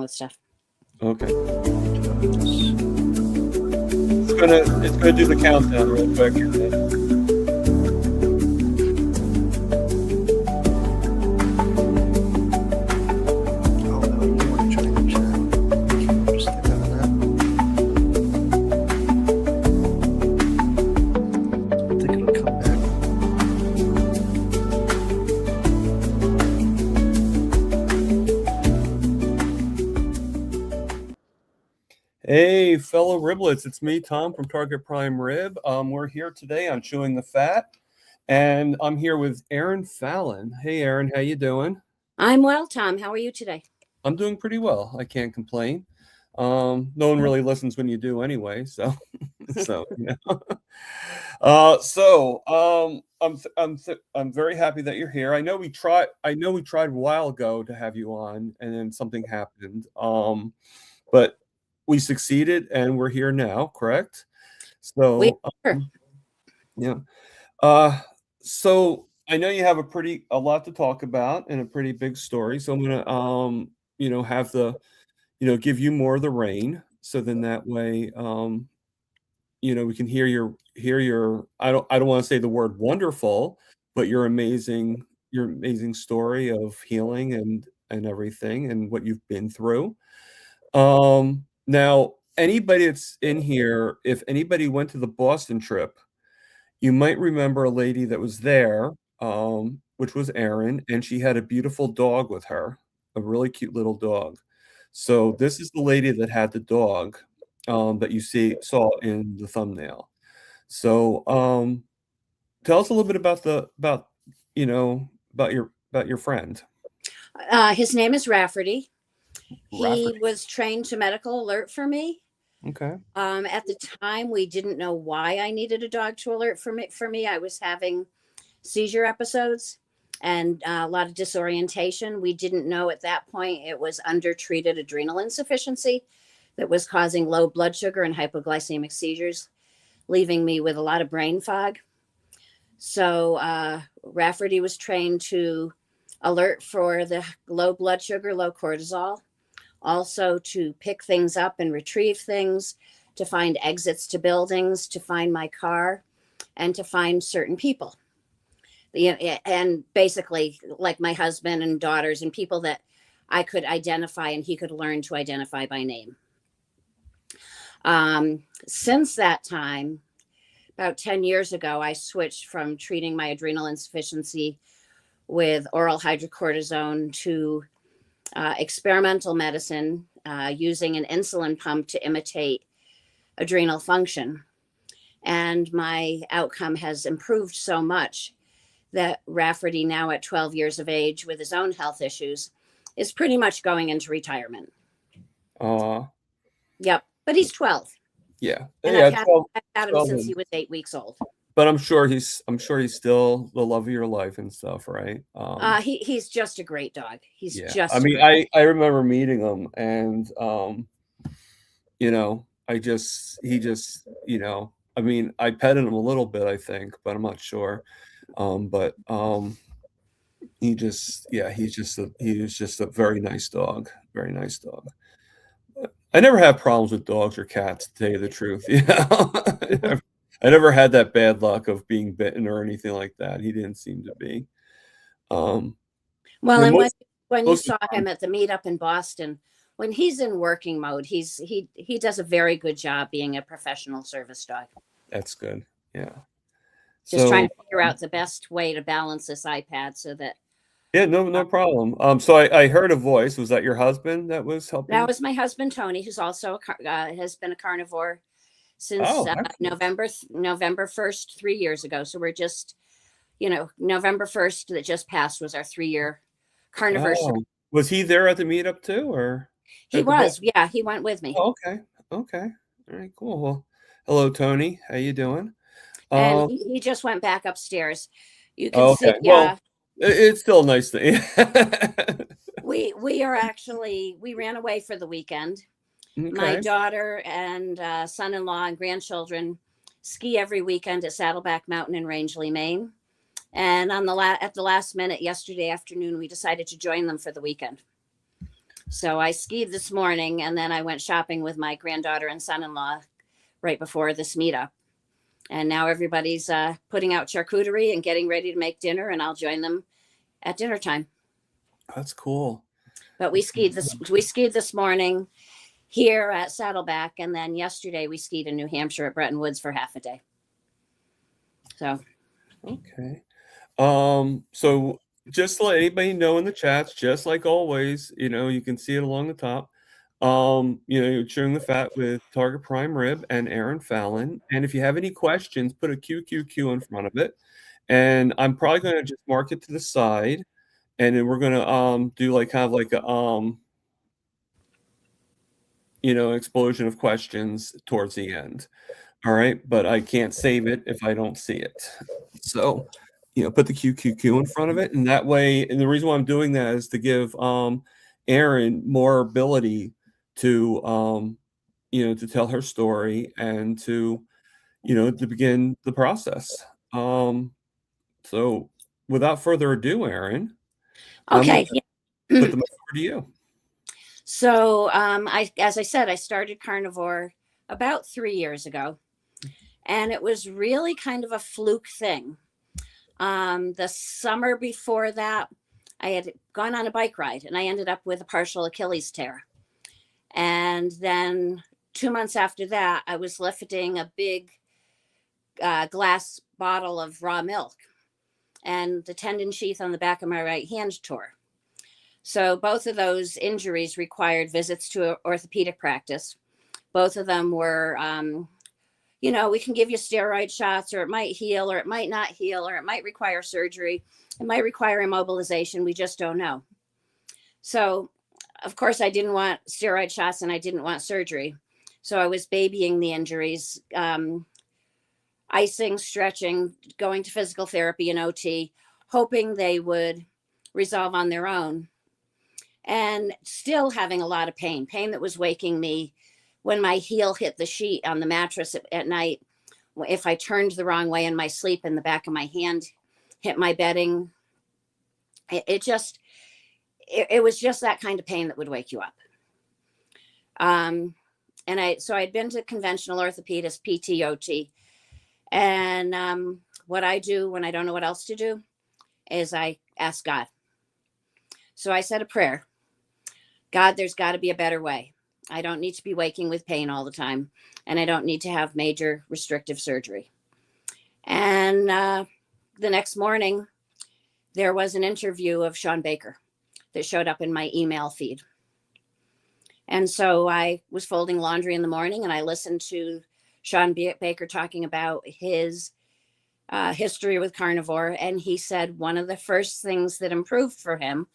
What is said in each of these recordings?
with stuff. Okay. It's gonna do the countdown real quick. Hey, fellow riblets, it's me, Tom from Target Prime Rib. We're here today on Chewing the Fat, and I'm here with Erin Fallon. Hey, Erin, how you doing? I'm well, Tom. How are you today? I'm doing pretty well. I can't complain. No one really listens when you do anyway, so I'm very happy that you're here. I know we tried a while ago to have you on, and then something happened. But we succeeded, and we're here now, correct? So, yeah. So I know you have a lot to talk about and a pretty big story. So I'm gonna, have give you more of the reign. So then that way, we can hear your. I don't want to say the word wonderful, but your amazing story of healing and everything and what you've been through. Now, anybody that's in here, if anybody went to the Boston trip, you might remember a lady that was there, which was Erin, and she had a beautiful dog with her, a really cute little dog. So this is the lady that had the dog, that you saw in the thumbnail. So, tell us a little bit about your friend. His name is Rafferty. Rafferty. He was trained to medical alert for me. Okay. At the time, we didn't know why I needed a dog to alert for me. I was having seizure episodes and a lot of disorientation. We didn't know at that point it was undertreated adrenal insufficiency that was causing low blood sugar and hypoglycemic seizures, leaving me with a lot of brain fog. So Rafferty was trained to alert for the low blood sugar, low cortisol, also to pick things up and retrieve things, to find exits to buildings, to find my car, and to find certain people. And basically, like my husband and daughters and people that I could identify and he could learn to identify by name. Since that time, about 10 years ago, I switched from treating my adrenal insufficiency with oral hydrocortisone to experimental medicine using an insulin pump to imitate adrenal function. And my outcome has improved so much that Rafferty, now at 12 years of age with his own health issues, is pretty much going into retirement. Yep. But he's 12. Yeah. And I've had him since he was 8 weeks old. But I'm sure he's still the love of your life and stuff, right? He's just a great dog. He's just. I remember meeting him, and I petted him a little bit, I think, but I'm not sure. He was just a very nice dog. Very nice dog. I never have problems with dogs or cats, to tell you the truth. I never had that bad luck of being bitten or anything like that. He didn't seem to be. Well, and when you saw him at the meetup in Boston, when he's in working mode, he does a very good job being a professional service dog. That's good. Yeah. Just trying to figure out the best way to balance this iPad so that. Yeah, no problem. So I heard a voice. Was that your husband that was helping? That was my husband, Tony, who's also has been a carnivore since November 1st, 3 years ago. So we're just, November 1st that just passed was our 3-year carnivore. Oh. Was he there at the meetup too, or? He was. Yeah, he went with me. Oh, okay. All right, cool. Well, hello, Tony. How you doing? And he just went back upstairs. You can see. Well, it's still nice to. we ran away for the weekend. Okay. My daughter and son-in-law and grandchildren ski every weekend at Saddleback Mountain in Rangeley, Maine. And at the last minute yesterday afternoon, we decided to join them for the weekend. So I skied this morning, and then I went shopping with my granddaughter and son-in-law right before this meetup. And now everybody's putting out charcuterie and getting ready to make dinner, and I'll join them at dinner time. That's cool. But That's cool. we skied this morning here at Saddleback, and then yesterday we skied in New Hampshire at Bretton Woods for half a day. So Okay. So just to let anybody know in the chats, just like always, you can see it along the top. You're chewing the fat with Target Prime Rib and Erin Fallon. And if you have any questions, put a QQQ in front of it. And I'm probably going to just mark it to the side. And then we're going to do like kind of like a explosion of questions towards the end. All right, but I can't save it if I don't see it. So, put the QQQ in front of it, and that way. And the reason why I'm doing that is to give Erin more ability to to tell her story and to to begin the process. So, without further ado, Erin, I'm going okay. to put the mic over to you. So as I said, I started carnivore about 3 years ago, and it was really kind of a fluke thing. The summer before that, I had gone on a bike ride, and I ended up with a partial Achilles tear. And then 2 months after that, I was lifting a big glass bottle of raw milk, and the tendon sheath on the back of my right hand tore. So both of those injuries required visits to an orthopedic practice. Both of them were, we can give you steroid shots, or it might heal, or it might not heal, or it might require surgery. It might require immobilization. We just don't know. So, of course, I didn't want steroid shots and I didn't want surgery. So I was babying the injuries, icing, stretching, going to physical therapy and OT, hoping they would resolve on their own. And still having a lot of pain that was waking me when my heel hit the sheet on the mattress at night. If I turned the wrong way in my sleep and the back of my hand hit my bedding, it was just that kind of pain that would wake you up. So I'd been to conventional orthopedist, PT, OT. And what I do when I don't know what else to do is I ask God. So I said a prayer. God, there's got to be a better way. I don't need to be waking with pain all the time, and I don't need to have major restrictive surgery. And the next morning, there was an interview of Sean Baker that showed up in my email feed. And so I was folding laundry in the morning, and I listened to Sean Baker talking about his history with carnivore. And he said one of the first things that improved for him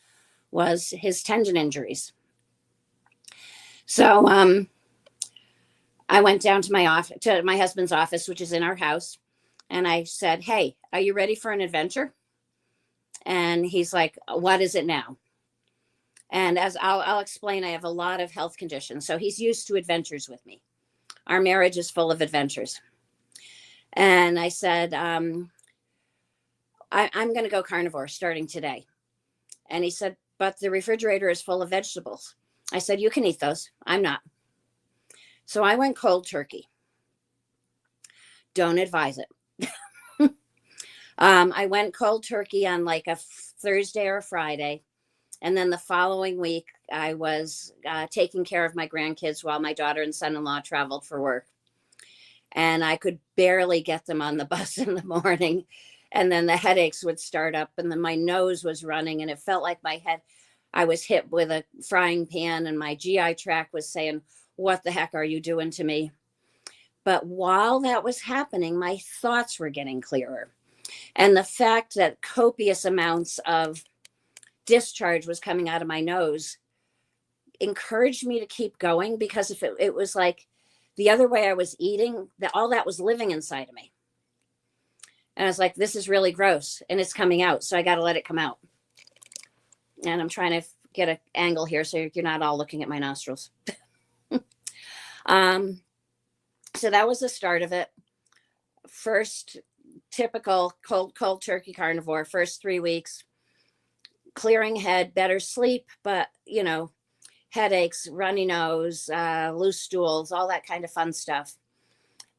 was his tendon injuries. So I went down to my husband's office, which is in our house. And I said, hey, are you ready for an adventure? And he's like, what is it now? And as I'll explain, I have a lot of health conditions. So he's used to adventures with me. Our marriage is full of adventures. And I said, I'm going to go carnivore starting today. And he said, but the refrigerator is full of vegetables. I said, you can eat those. I'm not. So I went cold turkey. Don't advise it. I went cold turkey on like a Thursday or a Friday. And then the following week, I was taking care of my grandkids while my daughter and son-in-law traveled for work. And I could barely get them on the bus in the morning. And then the headaches would start up, and then my nose was running, and it felt like I was hit with a frying pan, and my GI tract was saying, what the heck are you doing to me? But while that was happening, my thoughts were getting clearer. And the fact that copious amounts of discharge was coming out of my nose encouraged me to keep going, because if it was like the other way I was eating, that all that was living inside of me. And I was like, this is really gross, and it's coming out. So I got to let it come out. And I'm trying to get an angle here so you're not all looking at my nostrils. So that was the start of it. First, typical cold turkey carnivore, first 3 weeks, clearing head, better sleep, but headaches, runny nose, loose stools, all that kind of fun stuff.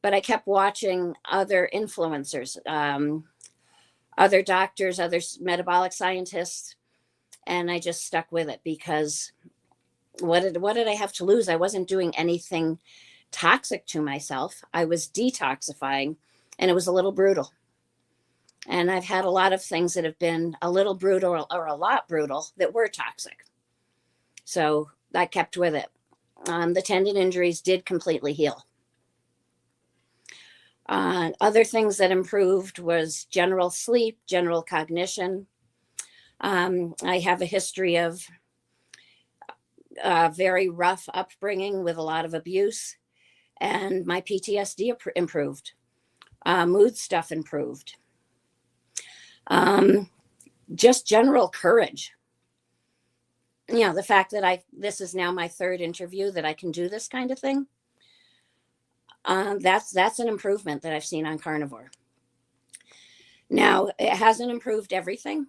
But I kept watching other influencers, other doctors, other metabolic scientists, and I just stuck with it because what did I have to lose? I wasn't doing anything toxic to myself. I was detoxifying, and it was a little brutal. And I've had a lot of things that have been a little brutal or a lot brutal that were toxic. So I kept with it. The tendon injuries did completely heal. Other things that improved was general sleep, general cognition. I have a history of very rough upbringing with a lot of abuse, and my PTSD improved. Mood stuff improved. Just general courage. You know, the fact that this is now my third interview that I can do this kind of thing. That's an improvement that I've seen on carnivore. Now, it hasn't improved everything.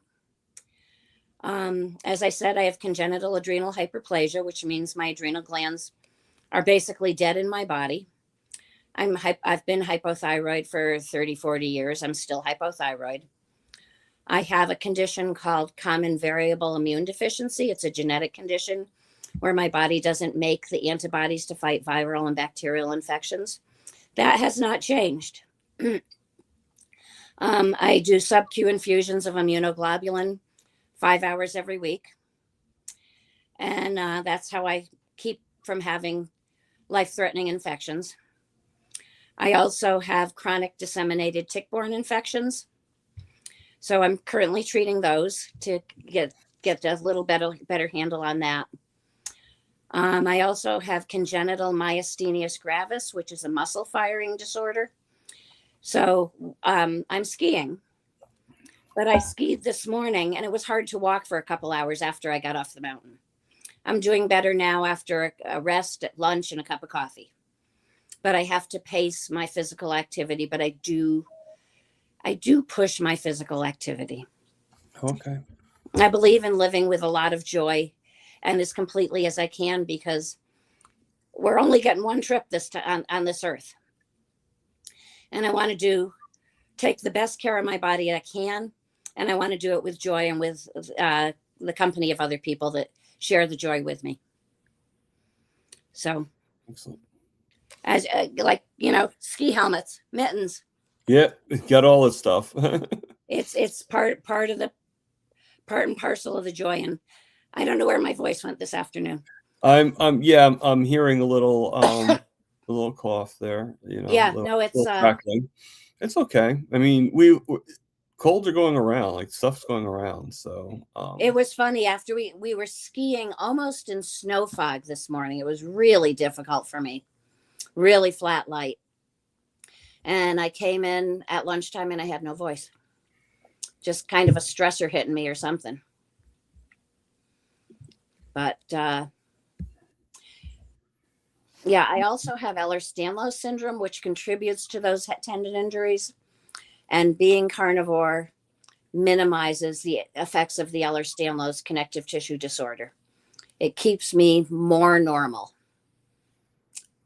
As I said, I have congenital adrenal hyperplasia, which means my adrenal glands are basically dead in my body. I've been hypothyroid for 30, 40 years. I'm still hypothyroid. I have a condition called common variable immune deficiency. It's a genetic condition where my body doesn't make the antibodies to fight viral and bacterial infections. That has not changed. I do sub-Q infusions of immunoglobulin 5 hours every week. And that's how I keep from having life-threatening infections. I also have chronic disseminated tick-borne infections. So I'm currently treating those to get a little better handle on that. I also have congenital myasthenia gravis, which is a muscle firing disorder. So I'm skiing, but I skied this morning and it was hard to walk for a couple hours after I got off the mountain. I'm doing better now after a rest at lunch and a cup of coffee, but I have to pace my physical activity, but I do push my physical activity. Okay. I believe in living with a lot of joy and as completely as I can, because we're only getting one trip this time on this earth. And I want to take the best care of my body I can. And I want to do it with joy and with the company of other people that share the joy with me. So, Excellent. as ski helmets, mittens. Yeah, got all this stuff. It's part and parcel of the joy. And I don't know where my voice went this afternoon. I'm hearing a little cough there. Yeah, no, it's crackling. It's okay. I mean, we colds are going around, like stuff's going around. So it was funny after we were skiing almost in snow fog this morning. It was really difficult for me, really flat light. And I came in at lunchtime and I had no voice. Just kind of a stressor hitting me or something. But yeah, I also have Ehlers-Danlos syndrome, which contributes to those tendon injuries. And being carnivore minimizes the effects of the Ehlers-Danlos connective tissue disorder. It keeps me more normal.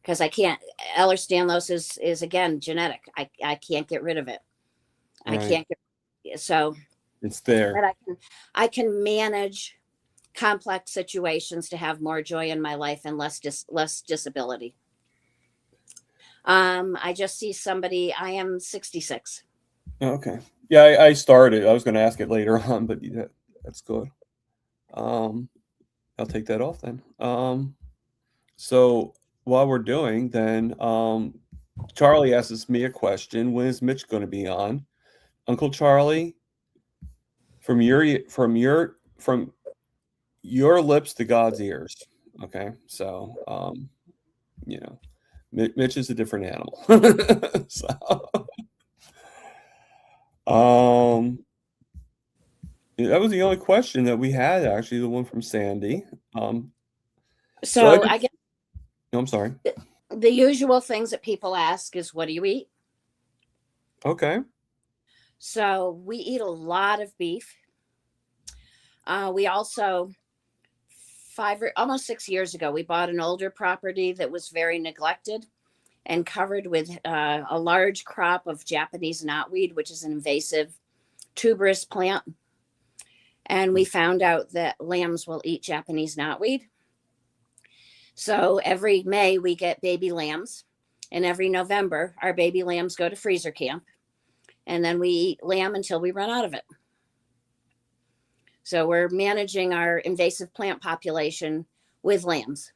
Because I can't, Ehlers-Danlos is again genetic. I can't get rid of it. Right. I can't get, so it's there. But I can manage complex situations to have more joy in my life and less disability. I just see somebody. I am 66. Okay. Yeah, I started. I was going to ask it later on, but that's good. I'll take that off then. So while we're doing, then Charlie asks me a question. When is Mitch going to be on? Uncle Charlie, from your lips to God's ears. Okay, so Mitch is a different animal. So that was the only question that we had, actually, the one from Sandy. So I guess no, I'm sorry. The usual things that people ask is, what do you eat? Okay. So we eat a lot of beef. We also almost 6 years ago, we bought an older property that was very neglected and covered with a large crop of Japanese knotweed, which is an invasive tuberous plant. And we found out that lambs will eat Japanese knotweed. So every May we get baby lambs, and every November our baby lambs go to freezer camp, and then we eat lamb until we run out of it. So we're managing our invasive plant population with lambs.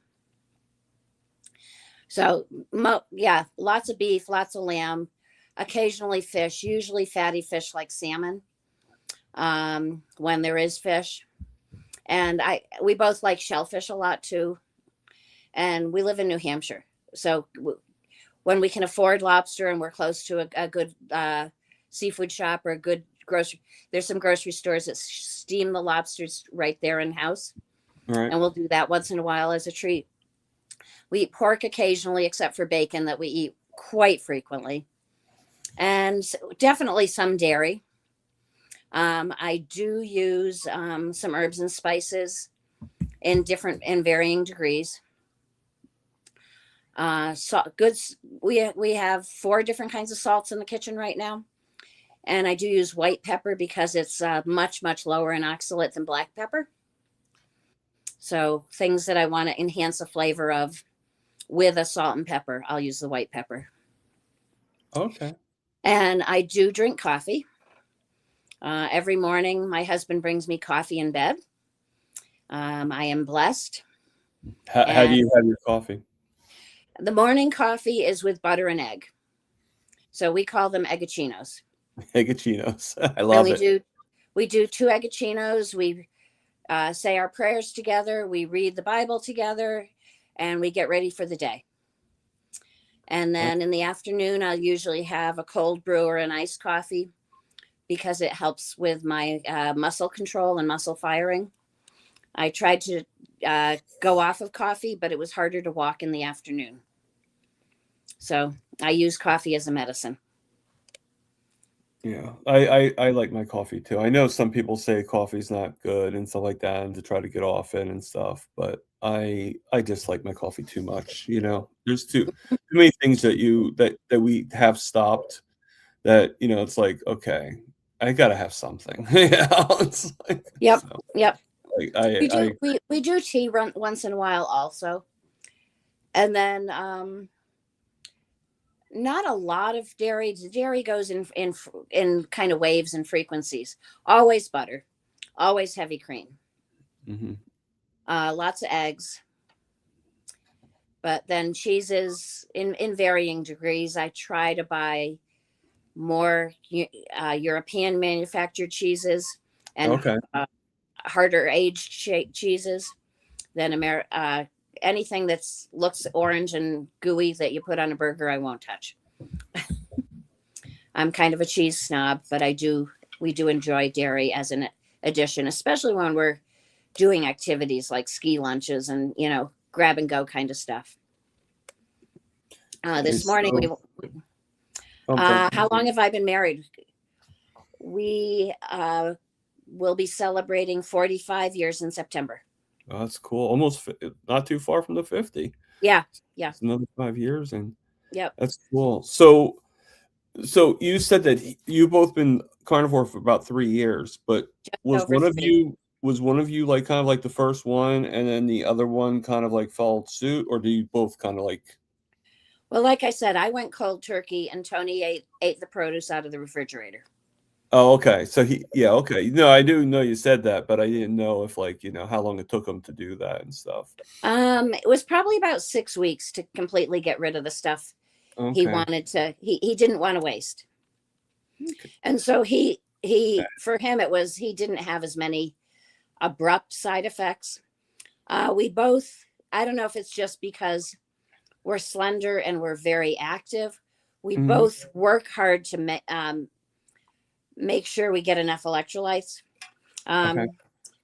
So yeah, lots of beef, lots of lamb, occasionally fish, usually fatty fish like salmon, when there is fish. And we both like shellfish a lot too. And we live in New Hampshire. So when we can afford lobster and we're close to a good seafood shop or a good grocery, there's some grocery stores that steam the lobsters right there in house. Right. And we'll do that once in a while as a treat. We eat pork occasionally, except for bacon that we eat quite frequently. And definitely some dairy. I do use some herbs and spices in varying degrees. Goods. We have 4 different kinds of salts in the kitchen right now, and I do use white pepper because it's much lower in oxalate than black pepper. So things that I want to enhance the flavor of with a salt and pepper, I'll use the white pepper. Okay. And I do drink coffee. Every morning, my husband brings me coffee in bed. I am blessed. How do you have your coffee? The morning coffee is with butter and egg. So we call them eggachinos. Eggachinos. I love it. We do 2 eggachinos. We say our prayers together. We read the Bible together, and we get ready for the day. And then in the afternoon, I'll usually have a cold brew or an iced coffee because it helps with my muscle control and muscle firing. I tried to go off of coffee, but it was harder to walk in the afternoon. So I use coffee as a medicine. Yeah, I like my coffee too. I know some people say coffee's not good and stuff like that, and to try to get off it and stuff, but I just like my coffee too much. There's too many things that we have stopped that it's like, okay, I gotta have something. It's like, Yep. so, Yep. like, We do tea once in a while also, and then not a lot of dairy. The dairy goes in kind of waves and frequencies. Always butter, always heavy cream, lots of eggs, but then cheeses in varying degrees. I try to buy more European manufactured cheeses and harder aged cheeses than anything that looks orange and gooey that you put on a burger, I won't touch. I'm kind of a cheese snob, but we do enjoy dairy as an addition, especially when we're doing activities like ski lunches and, grab and go kind of stuff. This morning, how long have I been married? We will be celebrating 45 years in September. Oh, that's cool. Almost not too far from the 50. Yeah. It's another 5 years, and yep, that's cool. So you said that you both been carnivore for about 3 years, but was one of you like kind of like the first one, and then the other one kind of like followed suit, or do you both kind of like? Well, like I said, I went cold turkey, and Tony ate the produce out of the refrigerator. Oh, okay. So okay. No, I do know you said that, but I didn't know if how long it took him to do that and stuff. It was probably about 6 weeks to completely get rid of the stuff he wanted to. He didn't want to waste, and so for him it was he didn't have as many abrupt side effects. We both. I don't know if it's just because we're slender and we're very active. We both work hard to make sure we get enough electrolytes.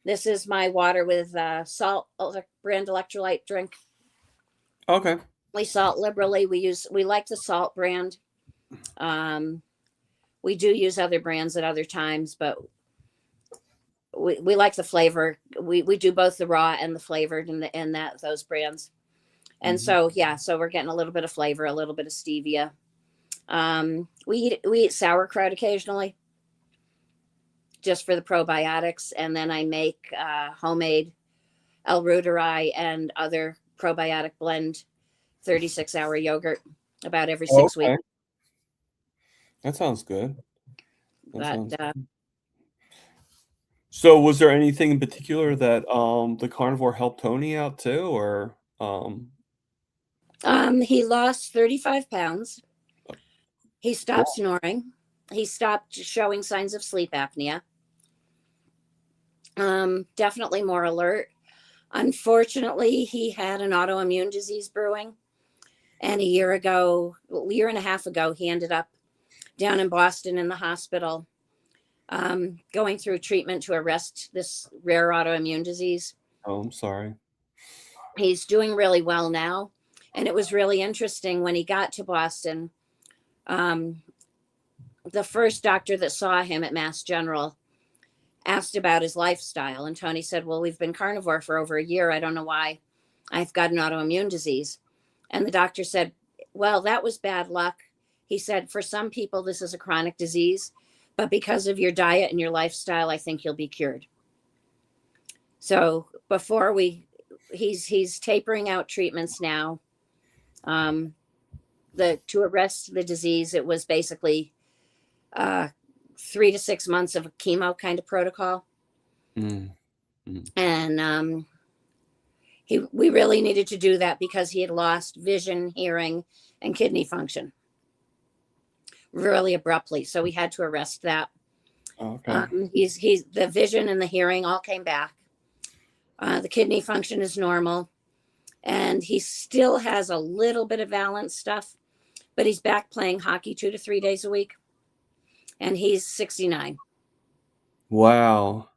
This is my water with salt brand electrolyte drink. Okay. We salt liberally. We like the salt brand. We do use other brands at other times, but we like the flavor. We do both the raw and the flavored in those brands. And Mhm. so yeah, so we're getting a little bit of flavor, a little bit of stevia. We eat sauerkraut occasionally, just for the probiotics, and then I make homemade L-reuteri and other probiotic blend 36-hour yogurt about every Oh, 6 weeks. okay. That sounds good. That But sounds good. So was there anything in particular that, the carnivore helped Tony out too, or, he lost 35 pounds. He stopped cool. snoring. He stopped showing signs of sleep apnea. Definitely more alert. Unfortunately, he had an autoimmune disease brewing. And a year and a half ago, he ended up down in Boston in the hospital, going through treatment to arrest this rare autoimmune disease. Oh, I'm sorry. He's doing really well now. And it was really interesting when he got to Boston. Um, the first doctor that saw him at Mass General asked about his lifestyle. And Tony said, well, we've been carnivore for over a year. I don't know why I've got an autoimmune disease. And the doctor said, well, that was bad luck. He said, for some people, this is a chronic disease, but because of your diet and your lifestyle, I think you'll be cured. So he's tapering out treatments now. To arrest the disease, it was basically 3 to 6 months of a chemo kind of protocol. Mm, mm. And we really needed to do that because he had lost vision, hearing, and kidney function really abruptly. So we had to arrest that. Okay. He's the vision and the hearing all came back. The kidney function is normal, and he still has a little bit of balance stuff, but he's back playing hockey 2 to 3 days a week, and he's 69. Wow.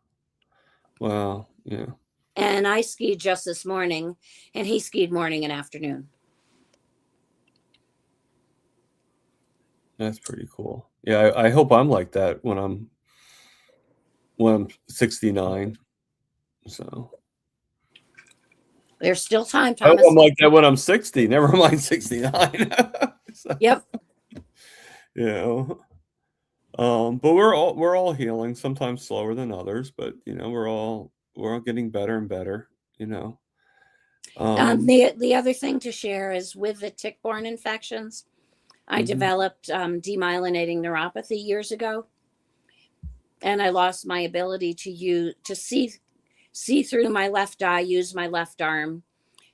Wow, yeah. And I skied just this morning, and he skied morning and afternoon. That's pretty cool. Yeah, I hope I'm like that when I'm 69, so There's still time, I hope I'm Thomas. like that when I'm 60, never mind 69. So, Yep. you know, but we're all healing, sometimes slower than others, but, we're all getting better and better, you know? The other thing to share is with the tick-borne infections, I Mhm. developed demyelinating neuropathy years ago, and I lost my ability to see through my left eye, use my left arm,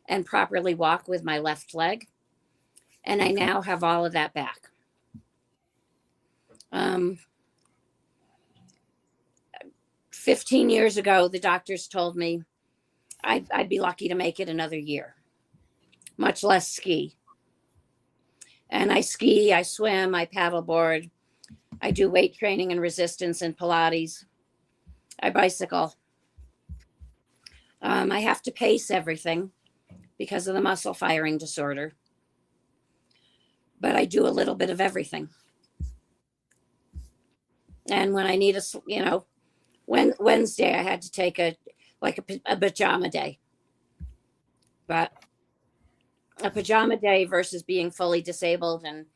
and properly walk with my left leg. And I now have all of that back. Um, 15 years ago, the doctors told me I'd be lucky to make it another year, much less ski. And I ski, I swim, I paddleboard, I do weight training and resistance and Pilates. I bicycle. I have to pace everything because of the muscle firing disorder, but I do a little bit of everything. And when I need when Wednesday I had to take a pajama day, but a pajama day versus being fully disabled and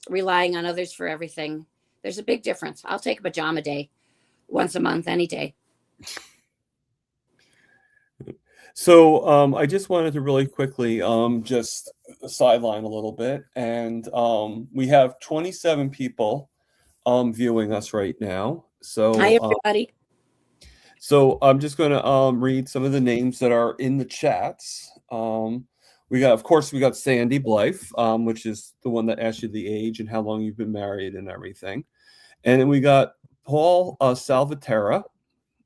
relying on others for everything. There's a big difference. I'll take a pajama day once a month, any day. So, I just wanted to really quickly, just sideline a little bit, and, we have 27 people, viewing us right now. Hi, So, everybody. I'm just gonna, read some of the names that are in the chats. Of course, we got Sandy Blythe, which is the one that asked you the age and how long you've been married and everything. And then we got Paul, Salvatera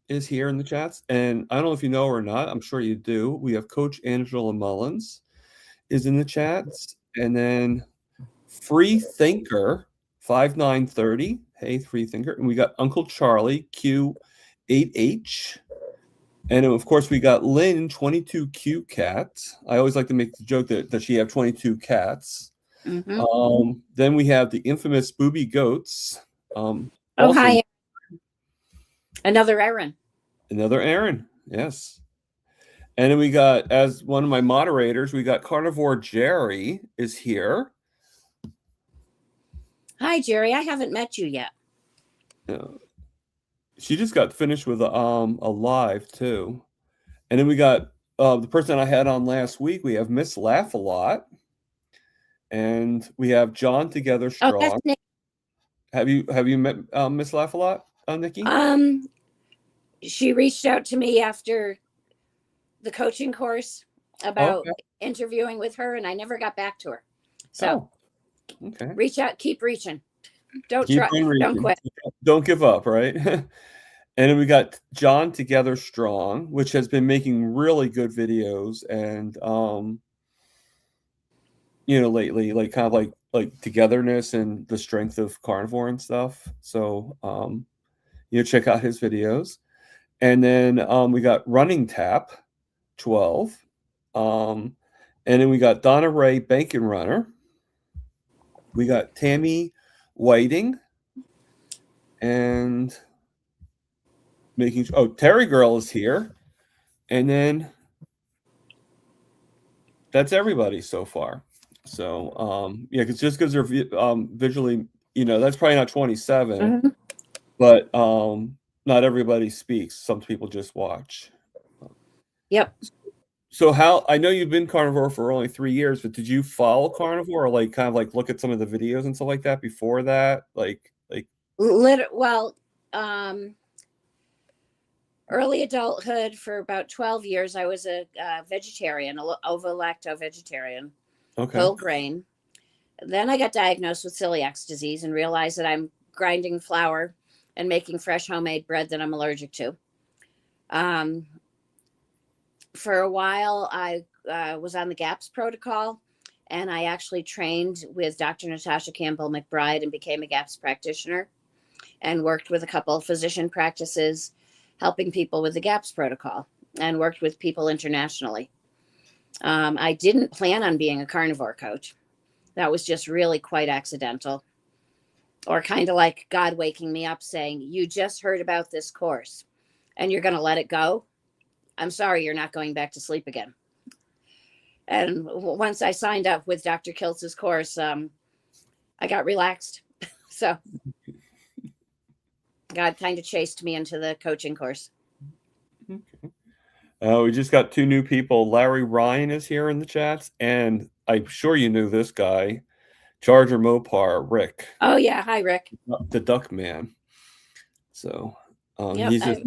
is here in the chats, and I don't know if you know or not. I'm sure you do. We have Coach Angela Mullins is in the chats, and then Free Thinker 5930. Hey, Free Thinker, and we got Uncle Charlie Q8H, and of course we got Lynn 22Q Cat. I always like to make the joke that she have 22 cats. Then we have the infamous Booby Goats. Oh, Also, hi. Another Erin. Another Erin. Yes. And then we got, as one of my moderators, we got Carnivore Jerry is here. Hi, Jerry. I haven't met you yet. She just got finished with a live too. And then we got the person I had on last week. We have Miss Laugh a Lot, and we have John Together Oh, that's Strong. Nick. Have you met Miss Laugh a Lot, Nikki? She reached out to me after the coaching course about interviewing with her, and I never got back to her. So, okay. Reach out, keep reaching. Don't quit. Don't give up, right? And then we got John Together Strong, which has been making really good videos, and lately, like kind of like togetherness and the strength of carnivore and stuff. So check out his videos. And then we got Running Tap 12. And then we got Donna Ray Bacon Runner. We got Tammy Whiting. And Terry Girl is here. And then that's everybody so far. So because they're visually, that's probably not 27, but not everybody speaks. Some people just watch. Yep. So I know you've been carnivore for only 3 years, but did you follow carnivore, or kind of look at some of the videos and stuff like that before that? Early adulthood, for about 12 years, I was a vegetarian, ovo-lacto vegetarian, whole grain. Then I got diagnosed with celiac disease and realized that I'm grinding flour and making fresh homemade bread that I'm allergic to. For a while, I was on the GAPS protocol, and I actually trained with Dr. Natasha Campbell McBride and became a GAPS practitioner and worked with a couple of physician practices helping people with the GAPS protocol, and worked with people internationally. I didn't plan on being a carnivore coach. That was just really quite accidental, or kind of like God waking me up saying, you just heard about this course and you're going to let it go. I'm sorry, you're not going back to sleep again. And once I signed up with Dr. Kiltz's course, I got relaxed. So God kind of chased me into the coaching course. Okay. We just got 2 new people. Larry Ryan is here in the chats, and I'm sure you knew this guy, Charger Mopar, Rick. Oh yeah, hi Rick. The Duck Man. So he's just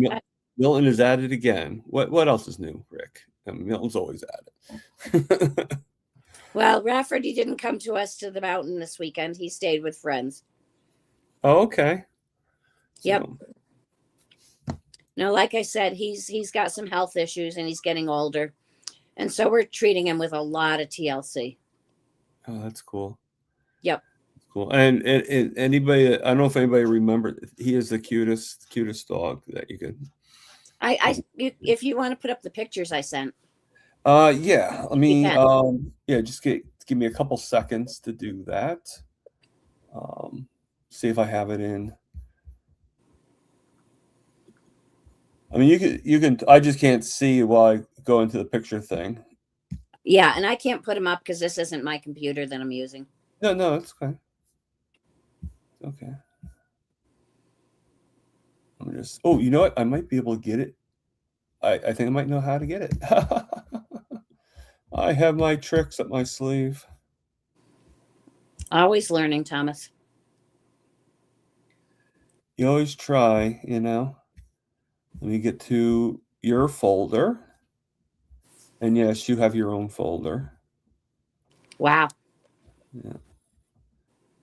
Milton is at it again. What else is new, Rick? Milton's always at it. Well, Rafferty didn't come to us to the mountain this weekend. He stayed with friends. Oh, okay. Yep. No, like I said, he's got some health issues and he's getting older. And so we're treating him with a lot of TLC. Oh, that's cool. Yep. That's cool. And anybody, I don't know if anybody remembers, he is the cutest dog that you could. If you want to put up the pictures I sent. Yeah. Let me just give me a couple seconds to do that. See if I have it in. I mean, you can. I just can't see while I go into the picture thing. Yeah, and I can't put them up because this isn't my computer that I'm using. No, it's okay. Okay. Let me just. Oh, you know what? I might be able to get it. I think I might know how to get it. I have my tricks up my sleeve. Always learning, Thomas. You always try, Let me get to your folder. And yes, you have your own folder. Wow. Yeah.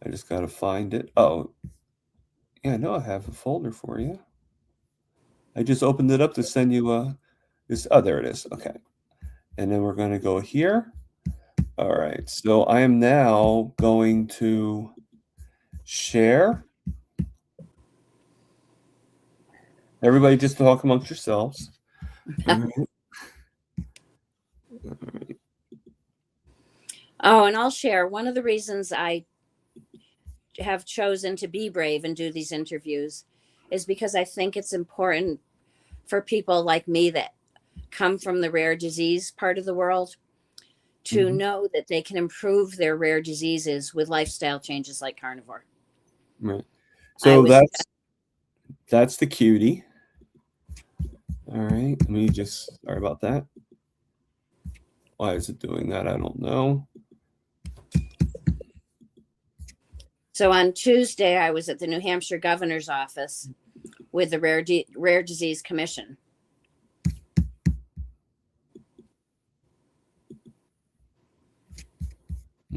I just got to find it. Oh, yeah, no, I have a folder for you. I just opened it up to send you this. Oh, there it is. Okay. And then we're going to go here. All right. So I am now going to share. Everybody just talk amongst yourselves. Oh, and I'll share. One of the reasons I have chosen to be brave and do these interviews is because I think it's important for people like me that come from the rare disease part of the world to Mhm. know that they can improve their rare diseases with lifestyle changes like carnivore. Right. I So was that's the cutie. All right. Let me just, sorry about that. Why is it doing that? I don't know. So on Tuesday, I was at the New Hampshire governor's office with the Rare Disease Commission.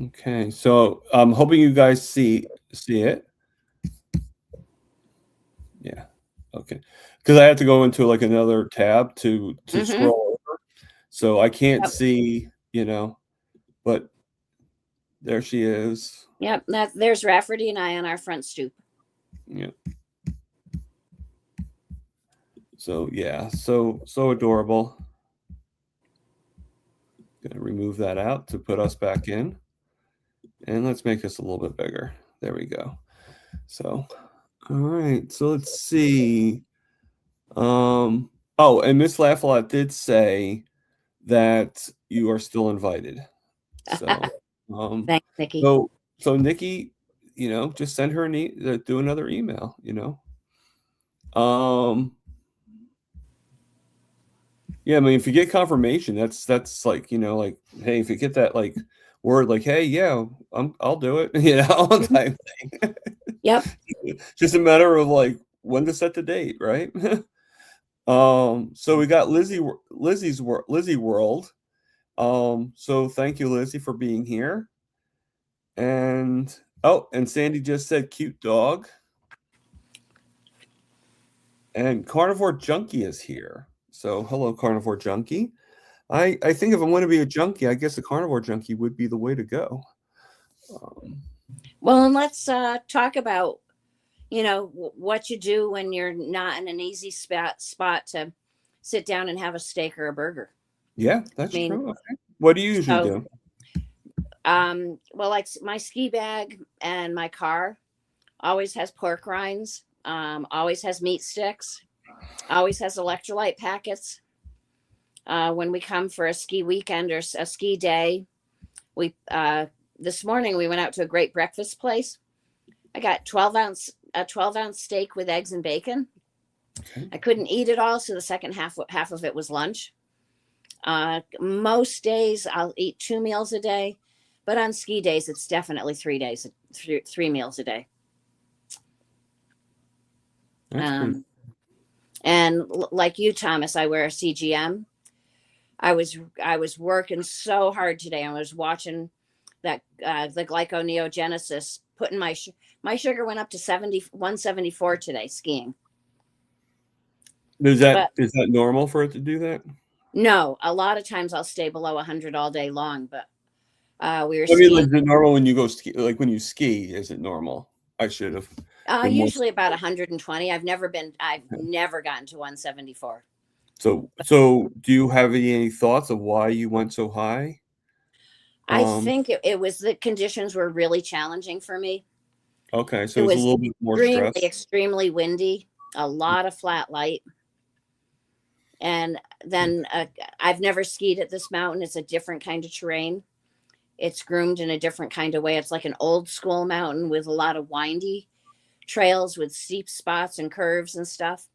Okay. So I'm hoping you guys see it. Yeah. Okay. Because I have to go into like another tab to Mm-hmm. scroll over. So I can't Yep. see, but there she is. Yep. There's Rafferty and I on our front stoop. Yeah. So yeah, so adorable. Gonna remove that out to put us back in. And let's make this a little bit bigger. There we go. So, all right. So let's see. Oh, and Miss Laughlot did say that you are still invited. So, Thanks, Nikki. so Nikki, just send her do another email, Yeah, I mean, if you get confirmation, that's like, like, hey, if you get that like word, like, hey, yeah, I'll do it, type thing. Yep. Just a matter of like when to set the date, right? So we got Lizzie World. So thank you, Lizzie, for being here. And Sandy just said cute dog. And Carnivore Junkie is here. So hello, Carnivore Junkie. I think if I want to be a junkie, I guess a carnivore junkie would be the way to go. Well, and let's talk about, what you do when you're not in an easy spot to sit down and have a steak or a burger. Yeah, that's true. Okay. What do you usually do? Well, like my ski bag and my car always has pork rinds, always has meat sticks, always has electrolyte packets. When we come for a ski weekend or a ski day, we this morning we went out to a great breakfast place. I got a 12-ounce steak with eggs and bacon. Okay. I couldn't eat it all, so the second half of it was lunch. Most days I'll eat 2 meals a day, but on ski days it's definitely 3 meals a day. And like you, Thomas, I wear a CGM. I was working so hard today. I was watching that the glyconeogenesis, putting my sugar went up to 174 today skiing. Is that normal for it to do that? No, a lot of times I'll stay below 100 all day long, but we were. I mean, like, is it normal when you go ski? Like when you ski, is it normal? I should have. Usually about 120. I've never gotten to 174. So do you have any thoughts of why you went so high? I think it was the conditions were really challenging for me. Okay, so it was a little bit more stress. Extremely windy, a lot of flat light. And then I've never skied at this mountain. It's a different kind of terrain. It's groomed in a different kind of way. It's like an old school mountain with a lot of windy trails with steep spots and curves and stuff.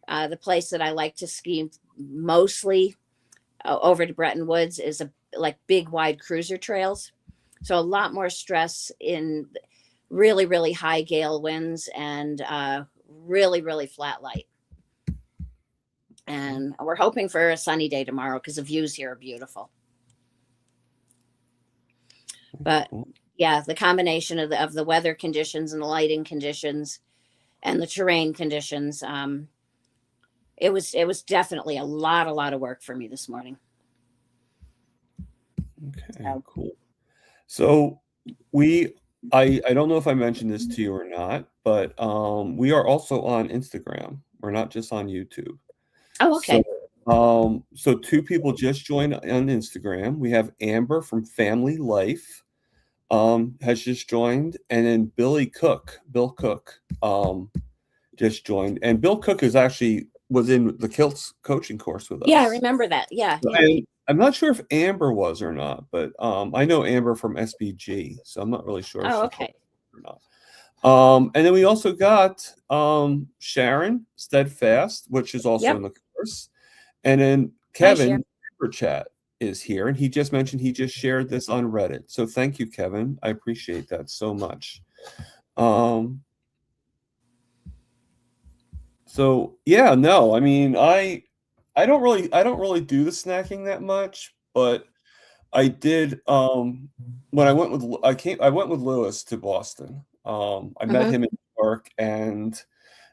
The place that I like to ski mostly over to Bretton Woods is like big wide cruiser trails. So a lot more stress in really, really high gale winds and really, really flat light. And we're hoping for a sunny day tomorrow because the views here are beautiful. But yeah, the combination of the weather conditions and the lighting conditions and the terrain conditions, it was definitely a lot of work for me this morning. Okay, cool. So I don't know if I mentioned this to you or not, but we are also on Instagram. We're not just on YouTube. Oh, okay. So 2 people just joined on Instagram. We have Amber from Family Life has just joined, and then Bill Cook just joined, and Bill Cook was in the Kiltz coaching course with Yeah, I us. remember that. Yeah, yeah. And I'm not sure if Amber was or not, but I know Amber from SBG, so I'm not really sure if Oh, she okay. or not. And then we also got Sharon Steadfast, which is also Yep. in the course. And then Hi, Sharon. Kevin Chat is here, and he just mentioned he just shared this on Reddit. So thank you, Kevin. I appreciate that so much. So yeah, no, I mean, I don't really do the snacking that much, but I did when I went with Lewis to Boston. I met Mm-hmm. him in New York, and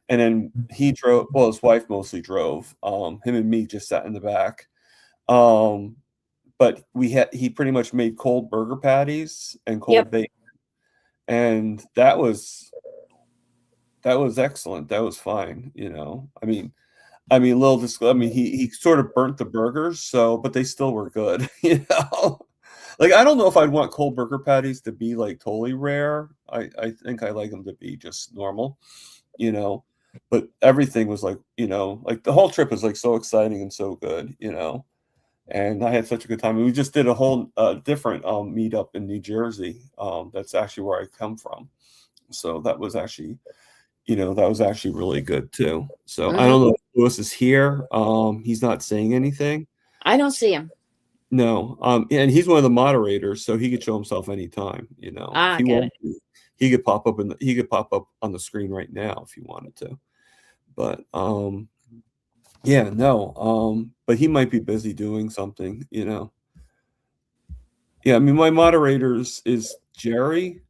then he drove, well, his wife mostly drove. Him and me just sat in the back. Um, but he pretty much made cold burger patties and cold Yep. bacon, and that was excellent. That was fine, you know. Little I mean, he sort of burnt the burgers, so but they still were good, you know. Like I don't know if I'd want cold burger patties to be like totally rare. I think I like them to be just normal, you know. But everything was like, you know, like the whole trip was like so exciting and so good, you know. And I had such a good time. We just did a whole different meetup in New Jersey. That's actually where I come from. So that was actually, you know, that was actually really good too. So I Mm-hmm. don't know if Lewis is here. He's not saying anything. I don't see him. No. And he's one of the moderators, so he could show himself anytime, you know. If Ah, he got it. wanted to, he could pop up he could pop up on the screen right now if he wanted to. But yeah, no. But he might be busy doing something, you know. Yeah, I mean my moderators is Jerry.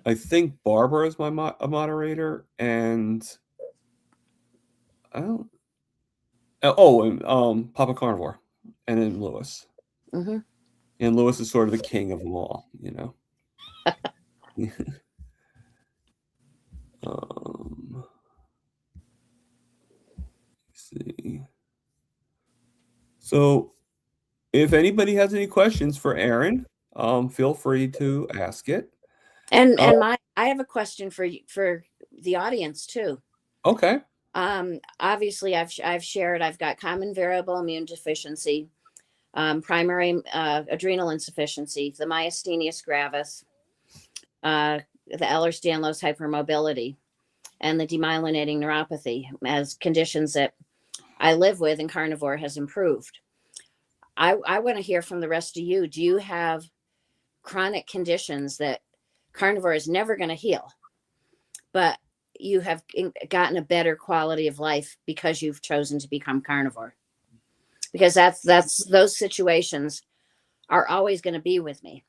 I think Barbara is my a moderator, and I don't. And Papa Carnivore, and then Lewis. Mm-hmm. And Lewis is sort of the king of them all, you know. Let's see. So, if anybody has any questions for Erin, feel free to ask it. Uh, And I have a question for you, for the audience too. okay. Obviously, I've shared. I've got common variable immune deficiency, primary adrenal insufficiency, the myasthenia gravis, the Ehlers-Danlos hypermobility, and the demyelinating neuropathy as conditions that I live with, and carnivore has improved. I want to hear from the rest of you. Do you have chronic conditions that carnivore is never going to heal, but you have gotten a better quality of life because you've chosen to become carnivore? Because that's those situations are always going to be with me.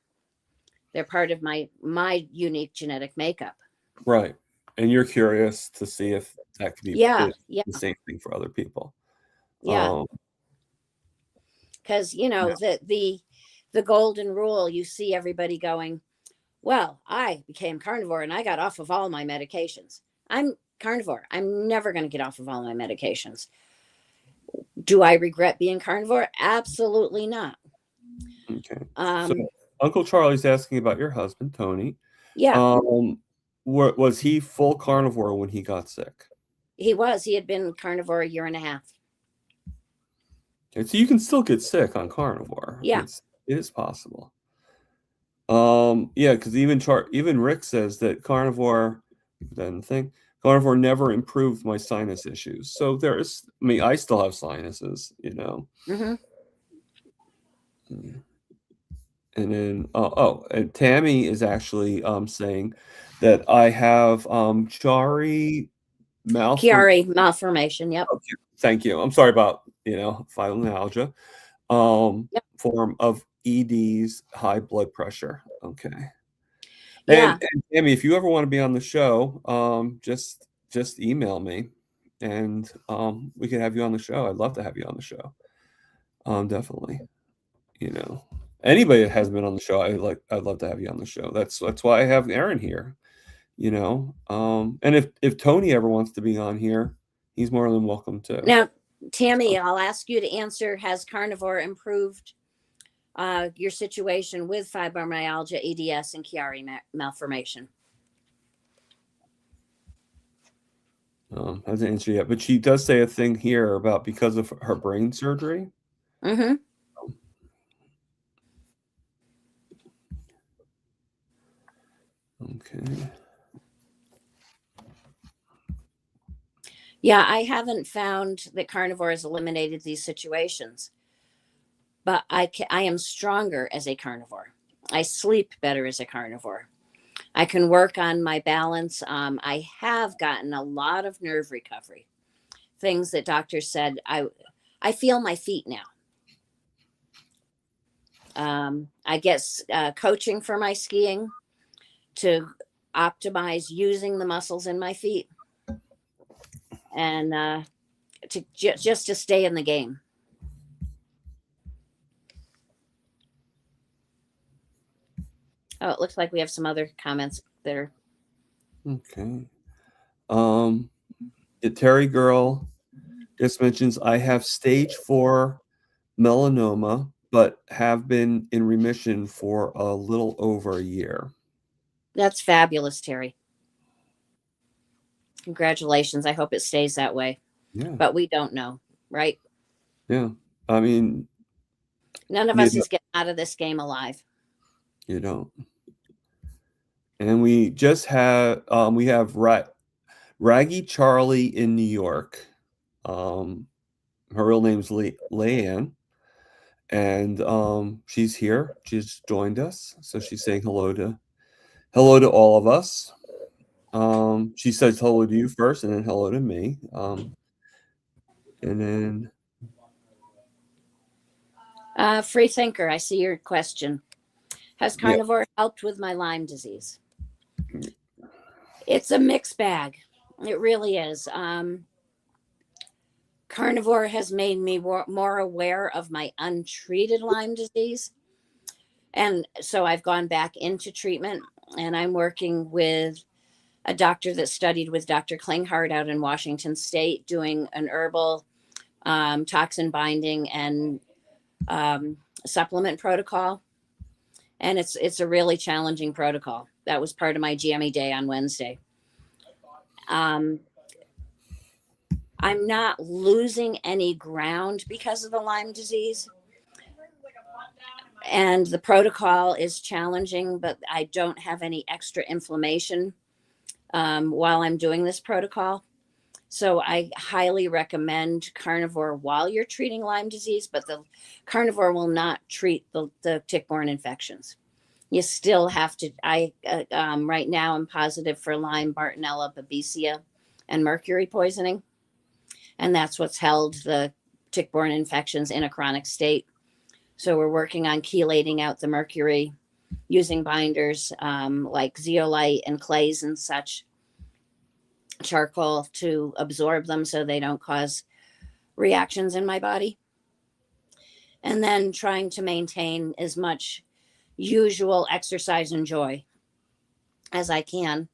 They're part of my unique genetic makeup. Right. And you're curious to see if that could be Yeah, yeah, the same thing for other people. yeah. Um, Because you yeah. know the golden rule. You see everybody going, well, I became carnivore and I got off of all my medications. I'm carnivore. I'm never going to get off of all my medications. Do I regret being carnivore? Absolutely not. Okay. So Um, Uncle Charlie's asking about your husband, Tony. yeah, Um, was he full carnivore when he got sick? he was. He had been carnivore a year and a half. Okay, so you can still get sick on carnivore. Yeah. It is possible. Yeah, because even Rick says that carnivore never improved my sinus issues. So I mean, I still have sinuses, you know. Mm-hmm. And then and Tammy is actually saying that I have Chiari malform. Chiari malformation. Yep. Okay, thank you. I'm sorry about, you know, fibromyalgia. Yep. Form of ED's high blood pressure. Okay. Yeah. And Tammy, if you ever want to be on the show, just email me, and we can have you on the show. I'd love to have you on the show. Definitely. You know, anybody that hasn't been on the show, I'd love to have you on the show. That's why I have Erin here. You know, and if Tony ever wants to be on here, he's more than welcome to. Now, Tammy, I'll ask you to answer: has carnivore improved your situation with fibromyalgia, EDS, and Chiari malformation? Hasn't answered yet, but she does say a thing here about because of her brain surgery. Mm-hmm. Okay. Yeah, I haven't found that carnivore has eliminated these situations, but I am stronger as a carnivore. I sleep better as a carnivore. I can work on my balance. I have gotten a lot of nerve recovery. Things that doctors said I feel my feet now. I get coaching for my skiing to optimize using the muscles in my feet and just to stay in the game. Oh, it looks like we have some other comments there. Okay. The Terry girl just mentions I have stage 4 melanoma, but have been in remission for a little over a year. That's fabulous, Terry. Congratulations. I hope it stays that way. Yeah. But we don't know, right? Yeah. I mean, None of you us know, is getting out of this game alive. you don't. And we just have we have Raggy Charlie in New York. Her real name's Leanne, and she's here. She's joined us, so she's saying hello to all of us. She says hello to you first, and then hello to me. And then Free thinker, I see your question. Has yeah, carnivore helped with my Lyme disease? It's a mixed bag. It really is. Carnivore has made me more aware of my untreated Lyme disease. And so I've gone back into treatment, and I'm working with a doctor that studied with Dr. Klinghardt out in Washington State, doing an herbal toxin binding and supplement protocol. And it's a really challenging protocol. That was part of my jammy day on Wednesday. I'm not losing any ground because of the Lyme disease. And the protocol is challenging, but I don't have any extra inflammation while I'm doing this protocol. So I highly recommend carnivore while you're treating Lyme disease, but the carnivore will not treat the tick-borne infections. You still have to. Right now I'm positive for Lyme, Bartonella, Babesia, and mercury poisoning, and that's what's held the tick-borne infections in a chronic state. So we're working on chelating out the mercury using binders like zeolite and clays and such, charcoal to absorb them so they don't cause reactions in my body. And then trying to maintain as much usual exercise and joy as I can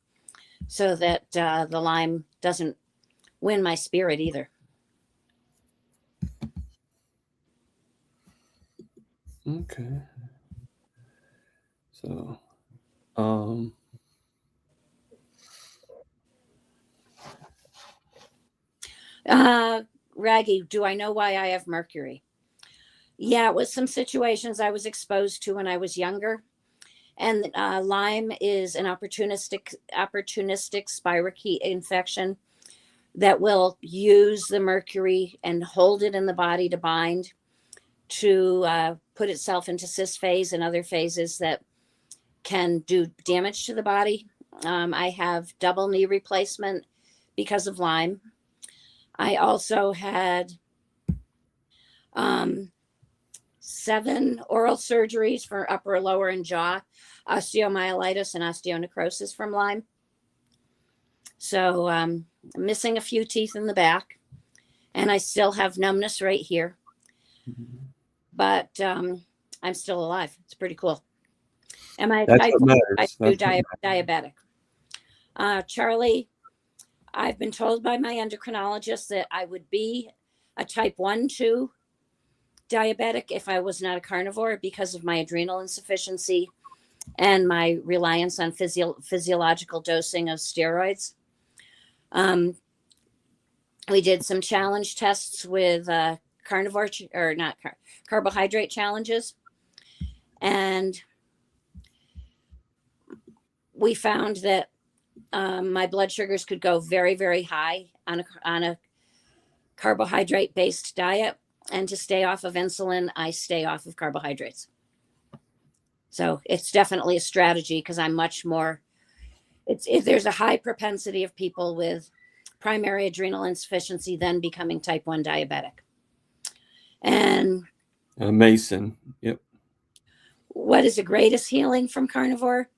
so that the Lyme doesn't win my spirit either. okay. So, um, Raggy, do I know why I have mercury? Yeah, it was some situations I was exposed to when I was younger. And Lyme is an opportunistic spirochete infection that will use the mercury and hold it in the body to bind to put itself into cis phase and other phases that can do damage to the body. I have double knee replacement because of Lyme. I also had 7 oral surgeries for upper, lower, and jaw osteomyelitis and osteonecrosis from Lyme. So I'm missing a few teeth in the back, and I still have numbness right here. But I'm still alive. It's pretty cool. Am I that's type what 1 matters. or That's what diabetic? Charlie, I've been told by my endocrinologist that I would be a type 1-2 diabetic if I was not a carnivore because of my adrenal insufficiency and my reliance on physiological dosing of steroids. We did some challenge tests with carnivore or not carbohydrate challenges, and we found that my blood sugars could go very, very high on a carbohydrate based diet. And to stay off of insulin, I stay off of carbohydrates. So it's definitely a strategy because I'm much more. There's a high propensity of people with primary adrenal insufficiency then becoming type 1 diabetic. And Mason. Yep. what is the greatest healing from carnivore?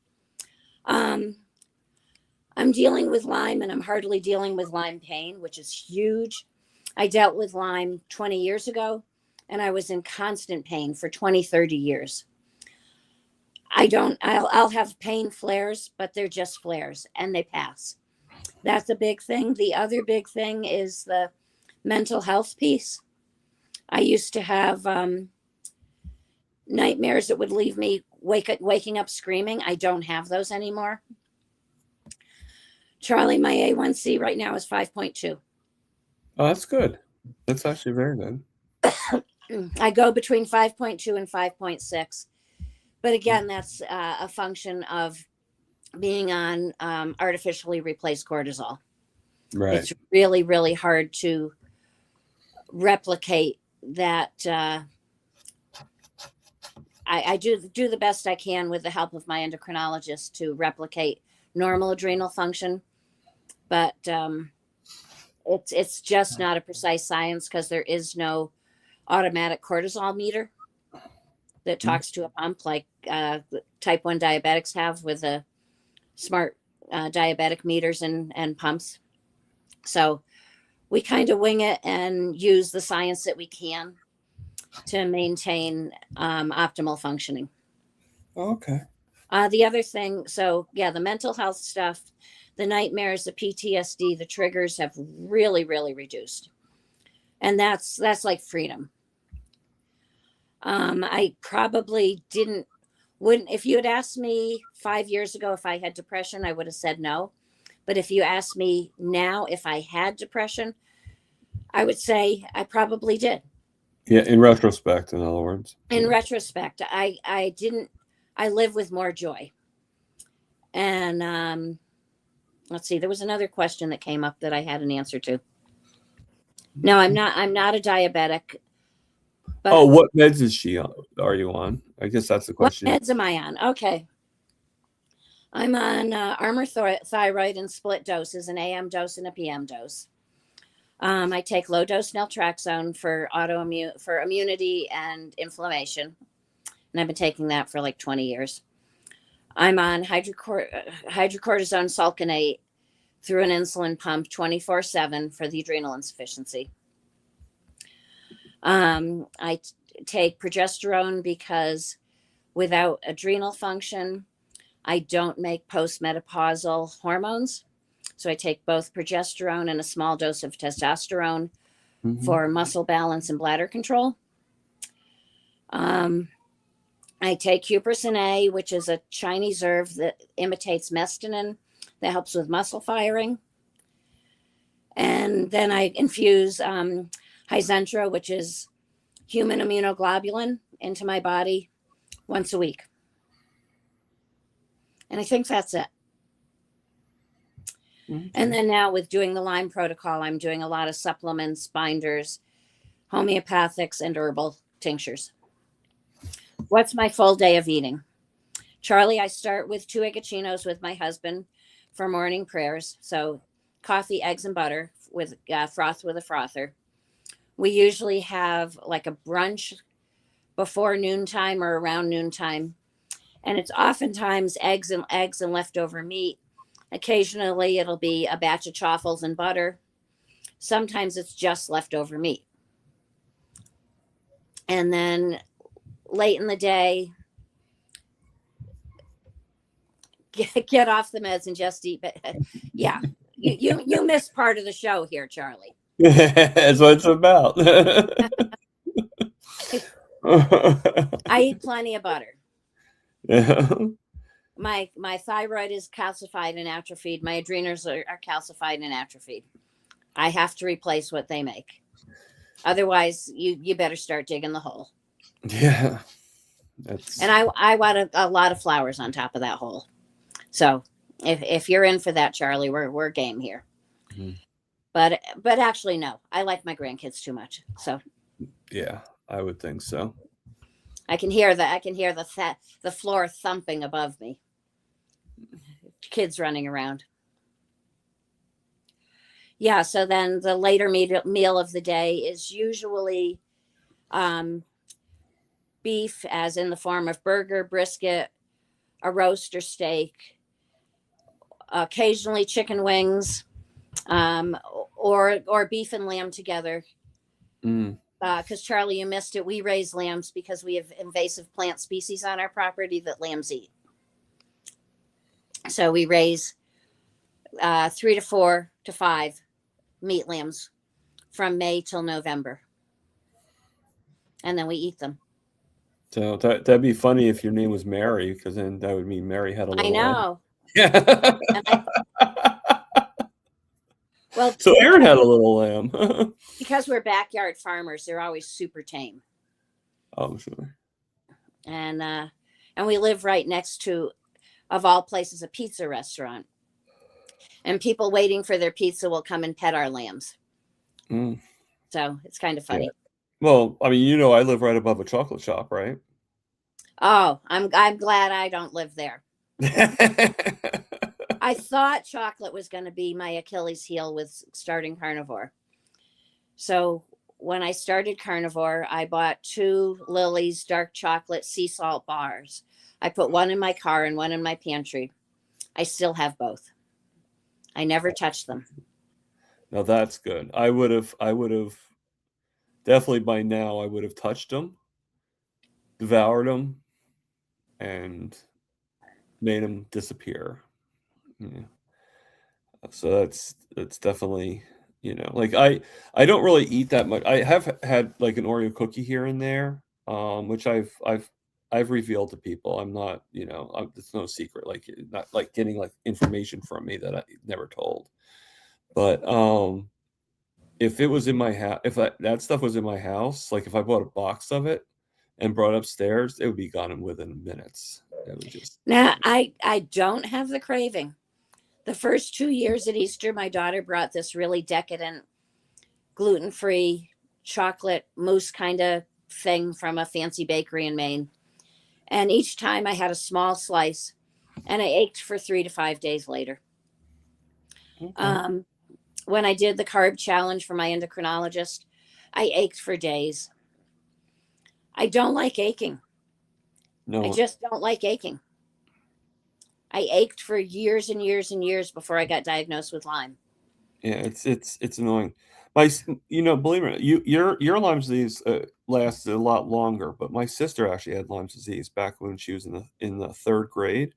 I'm dealing with Lyme, and I'm hardly dealing with Lyme pain, which is huge. I dealt with Lyme 20 years ago, and I was in constant pain for 20, 30 years. I'll have pain flares, but they're just flares and they pass. That's a big thing. The other big thing is the mental health piece. I used to have nightmares that would leave me waking up screaming. I don't have those anymore. Charlie, my A1C right now is 5.2. Oh, that's good. That's actually very good. I go between 5.2 and 5.6. But again, that's a function of being on artificially replaced cortisol. Right. It's really, really hard to replicate that. I do the best I can with the help of my endocrinologist to replicate normal adrenal function. But it's just not a precise science because there is no automatic cortisol meter that talks to a pump like type 1 diabetics have with the smart diabetic meters and pumps. So we kind of wing it and use the science that we can to maintain optimal functioning. Okay. The other thing, so yeah, the mental health stuff, the nightmares, the PTSD, the triggers have really, really reduced. And that's like freedom. I probably wouldn't, if you had asked me 5 years ago if I had depression, I would have said no. But if you ask me now if I had depression, I would say I probably did. Yeah, in retrospect, in other words. In retrospect, I didn't, I live with more joy. And let's see, there was another question that came up that I had an answer to. No, I'm not a diabetic. But what meds are you on? I guess that's the question. What meds am I on? Okay. I'm on Armour Thyroid in split doses, an AM dose and a PM dose. I take low dose naltrexone for immunity and inflammation. And I've been taking that for like 20 years. I'm on hydrocortisone sulconate through an insulin pump 24/7 for the adrenal insufficiency. I take progesterone because without adrenal function, I don't make postmenopausal hormones. So I take both progesterone and a small dose of testosterone for muscle balance and bladder control. I take cuprocin A, which is a Chinese herb that imitates mestinin that helps with muscle firing. And then I infuse Hizentra, which is human immunoglobulin, into my body once a week. And I think that's it. And then now with doing the Lyme protocol, I'm doing a lot of supplements, binders, homeopathics, and herbal tinctures. What's my full day of eating? Charlie, I start with 2 egg-chinos with my husband for morning prayers. So coffee, eggs, and butter with froth with a frother. We usually have like a brunch before noontime or around noontime. And it's oftentimes eggs and leftover meat. Occasionally it'll be a batch of chaffles and butter. Sometimes it's just leftover meat. And then late in the day, get off the meds and just eat. Yeah, you missed part of the show here, Charlie. That's what it's about. I eat plenty of butter. Yeah. My thyroid is calcified and atrophied. My adrenals are calcified and atrophied. I have to replace what they make. Otherwise, you better start digging the hole. Yeah, And that's I want a lot of flowers on top of that hole. So if you're in for that, Charlie, we're game here. mhm. But actually, no, I like my grandkids too much. So Yeah, I would think so. I can hear the floor thumping above me. Kids running around. Yeah. So then the later meal of the day is usually um, beef, as in the form of burger, brisket, a roast or steak, occasionally chicken wings, um, or beef and lamb together. Mm, Because Charlie, you missed it. We raise lambs because we have invasive plant species on our property that lambs eat. So we raise 3 to 4 to 5 meat lambs from May till November, and then we eat them. so that'd be funny if your name was Mary, because then that would mean Mary had a I little lamb. know, Yeah. and I well So Aaron had a little lamb. because we're backyard farmers, they're always super tame, Oh, sure. and uh, and we live right next to, of all places, a pizza restaurant, and people waiting for their pizza will come and pet our lambs. Mm, So it's kind of yeah. funny. Well, I mean, I live right above a chocolate shop, right? Oh, I'm glad I don't live there. I thought chocolate was going to be my Achilles heel with starting carnivore. So when I started carnivore, I bought 2 Lily's dark chocolate sea salt bars. I put one in my car and one in my pantry. I still have both. I never touched them. Now that's good. I would have definitely by now I would have touched them, devoured them, and made them disappear. Yeah. So that's definitely, like I don't really eat that much. I have had like an Oreo cookie here and there, which I've revealed to people. I'm not, it's no secret. Like not like getting like information from me that I never told. But if it was in my house, if that stuff was in my house, like if I bought a box of it and brought it upstairs, it would be gone in within minutes. It would just, Now, I don't have the craving. The first 2 years at Easter, my daughter brought this really decadent gluten free chocolate mousse kind of thing from a fancy bakery in Maine. And each time I had a small slice and I ached for 3 to 5 days later. okay. Um, when I did the carb challenge for my endocrinologist, I ached for days. I don't like aching. I No, just don't like aching. I ached for years and years and years before I got diagnosed with Lyme. yeah, it's annoying. Believe it or not, your Lyme disease lasted a lot longer, but my sister actually had Lyme disease back when she was in the third grade,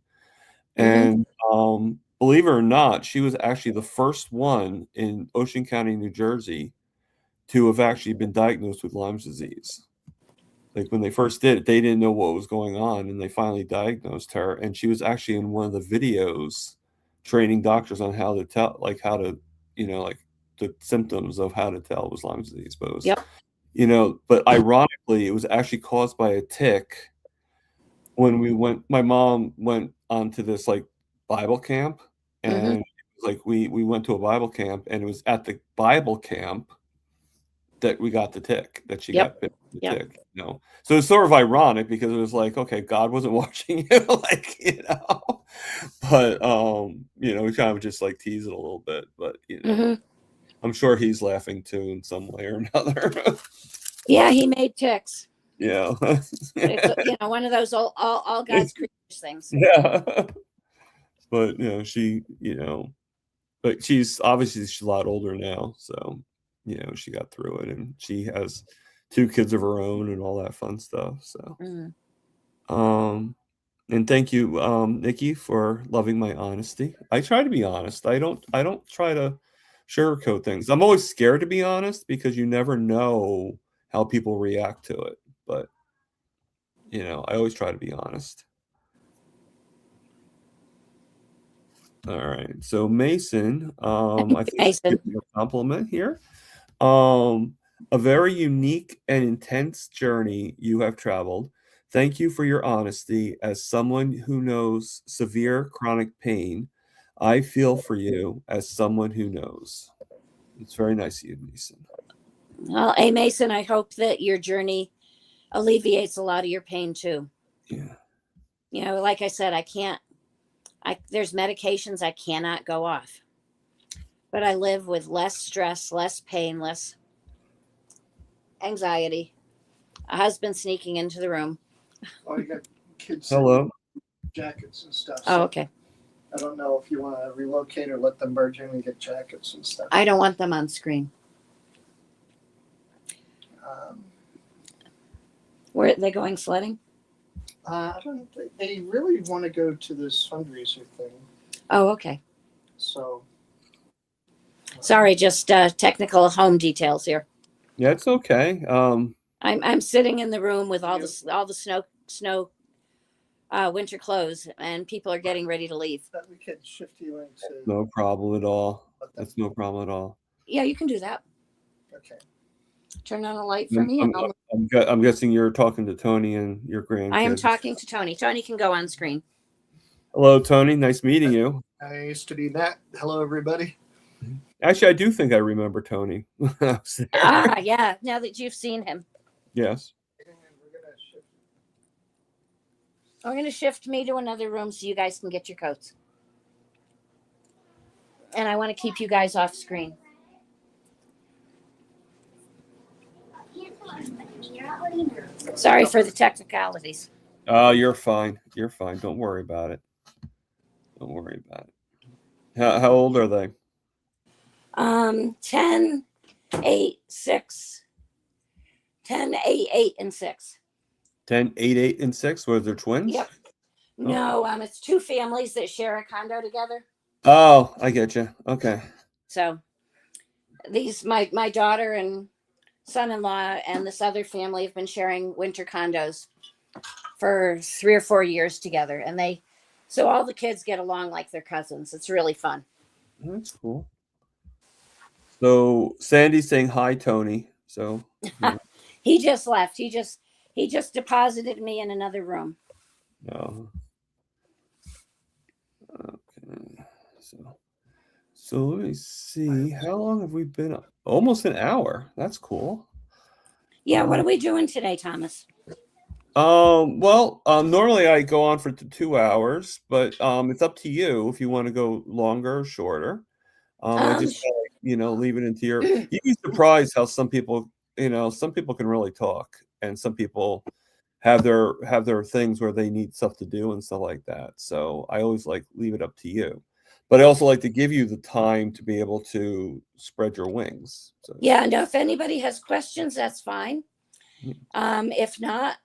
Mm-hmm. and believe it or not, she was actually the first one in Ocean County, New Jersey, to have actually been diagnosed with Lyme disease. Like when they first did it, they didn't know what was going on, and they finally diagnosed her. And she was actually in one of the videos training doctors on how to tell, like how to, like the symptoms of how to tell it was Lyme disease. Yep. But ironically, it was actually caused by a tick when my mom went onto this like Bible camp, Mm-hmm. and it was like we went to a Bible camp, and it was at the Bible camp that we got the tick, that she Yep. got bit with the Yep. tick. So it's sort of ironic because it was like, okay, God wasn't watching you, like, but we kind of just like tease it a little bit, but Mm-hmm. I'm sure he's laughing too in some way or another. Yeah, he made ticks. Yeah. It's one of those all God's creatures things. Yeah. But but she's a lot older now, so she got through it, and she has 2 kids of her own and all that fun stuff. So Mm. um and thank you, Nikki, for loving my honesty. I try to be honest. I don't try to sugarcoat things. I'm always scared to be honest because you never know how people react to it. But I always try to be honest. All right. So Mason, I think she's Mason. giving you a compliment here. Um, a very unique and intense journey you have traveled. Thank you for your honesty. As someone who knows severe chronic pain, I feel for you as someone who knows. It's very nice of you, Mason. Well, hey, Mason, I hope that your journey alleviates a lot of your pain too. Yeah. You know, like I said, there's medications I cannot go off, but I live with less stress, less pain, less anxiety. A husband sneaking into the room. Oh, you got kids Hello. jackets and stuff. Oh, So okay. I don't know if you want to relocate or let them merge in and get jackets and stuff. I don't want them on screen. Um, Where are they going sledding? I don't. They really want to go to this fundraiser thing. Oh, okay. So. Sorry, just technical home details here. Yeah, it's okay. I'm sitting in the room with all the snow winter clothes, and people are getting ready to leave. That we could shift you into. No problem at all. That's no problem at all. Yeah, you can do that. Okay. Turn on a light for me. I'm guessing you're talking to Tony and your grandkids. I am talking to Tony. Tony can go on screen. Hello, Tony. Nice meeting you. I used to be Matt. Hello, everybody. Actually, I do think I remember Tony. When I was there. Ah, yeah. Now that you've seen him, Yes. we're going to shift me to another room so you guys can get your coats. And I want to keep you guys off screen. Sorry for the technicalities. You're fine. You're fine. Don't worry about it. Don't worry about it. How old are they? 10, 8, 6. 10, 8, 8, and 6. 10, 8, 8, and 6. Were they twins? Yep. No, it's two families that share a condo together. Oh, I get you. Okay. So these my daughter and son-in-law and this other family have been sharing winter condos for 3 or 4 years together, and so all the kids get along like they're cousins. It's really fun. That's cool. So Sandy's saying hi, Tony. So He just left. He just deposited me in another room. Oh. Okay. So let me see. How long have we been up? Almost an hour. That's cool. Yeah, what are we doing today, Thomas? Well, normally I go on for 2 hours, but it's up to you if you want to go longer or shorter. I just leave it into your. You'd be surprised how some people can really talk, and some people have their things where they need stuff to do and stuff like that. So I always leave it up to you, but I also like to give you the time to be able to spread your wings. So. Yeah, no. If anybody has questions, that's fine. If not,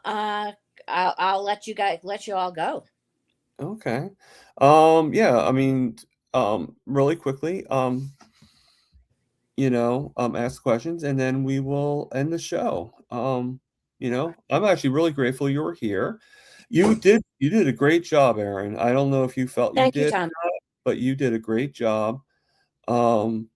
I'll let you all go. Okay. Yeah. I mean, really quickly, ask questions, and then we will end the show. I'm actually really grateful you were here. You did a great job, Erin. I don't know if you felt Thank you did, you, Tom. but you did a great job. And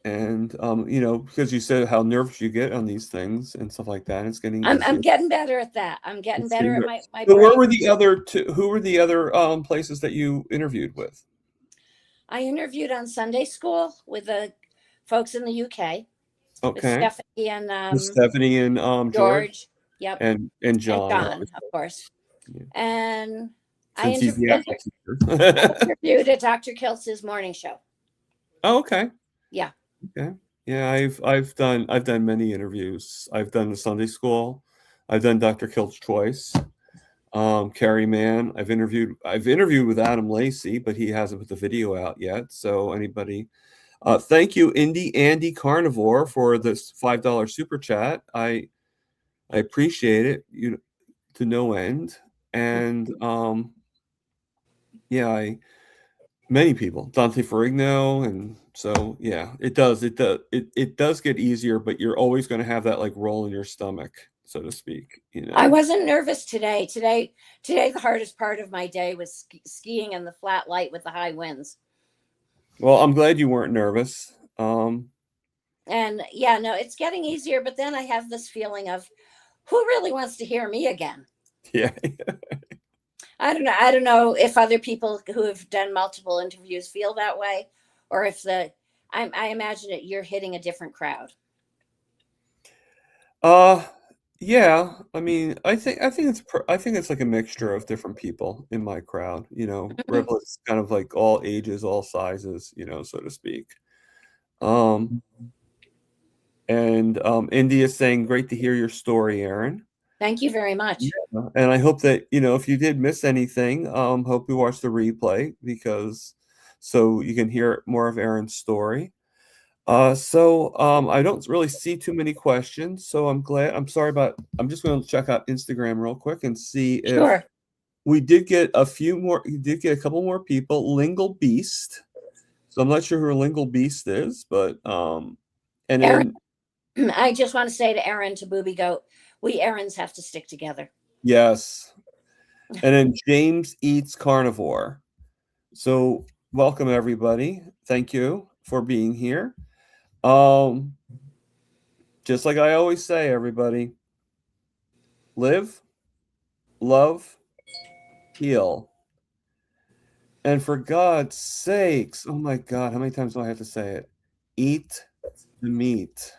because you said how nervous you get on these things and stuff like that, it's getting. I'm getting better at that. I'm getting better at my. So where were the other two? Who were the other places that you interviewed with? I interviewed on Sunday School with the folks in the UK. Okay. Stephanie and Stephanie and George. Yep. And John. And John, of course. Yeah. And since I interviewed at Dr. Kiltz's morning show. Oh, okay. Yeah. Okay. Yeah, I've done many interviews. I've done the Sunday School. I've done Dr. Kiltz twice. Carrie Mann. I've interviewed with Adam Lacey, but he hasn't put the video out yet. So anybody, thank you, Andy Carnivore, for this $5 super chat. I appreciate it, to no end. And many people, Dante Ferrigno, and so yeah, it does get easier, but you're always going to have that roll in your stomach. so to speak. I wasn't nervous today. Today, the hardest part of my day was skiing in the flat light with the high winds. Well, I'm glad you weren't nervous. And yeah, no, it's getting easier. But then I have this feeling of, who really wants to hear me again? Yeah. I don't know. I don't know if other people who have done multiple interviews feel that way, or if I imagine that you're hitting a different crowd. Yeah. I mean, I think it's like a mixture of different people in my crowd. Riblets kind of like all ages, all sizes, so to speak. And India's saying, great to hear your story, Erin. Thank you very much. Yeah. And I hope that, if you did miss anything, hope you watch the replay so you can hear more of Erin's story. So I don't really see too many questions, so I'm just going to check out Instagram real quick and see if Sure. we did get a few more. You did get a couple more people. Lingle Beast. So I'm not sure who Lingle Beast is, but and Erin, then I just want to say to Erin, to Booby Goat, we Erins have to stick together. yes, and then James Eats Carnivore. So welcome everybody. Thank you for being here. Just like I always say, everybody, live, love, heal. And for God's sakes, oh my God, how many times do I have to say it? Eat the meat.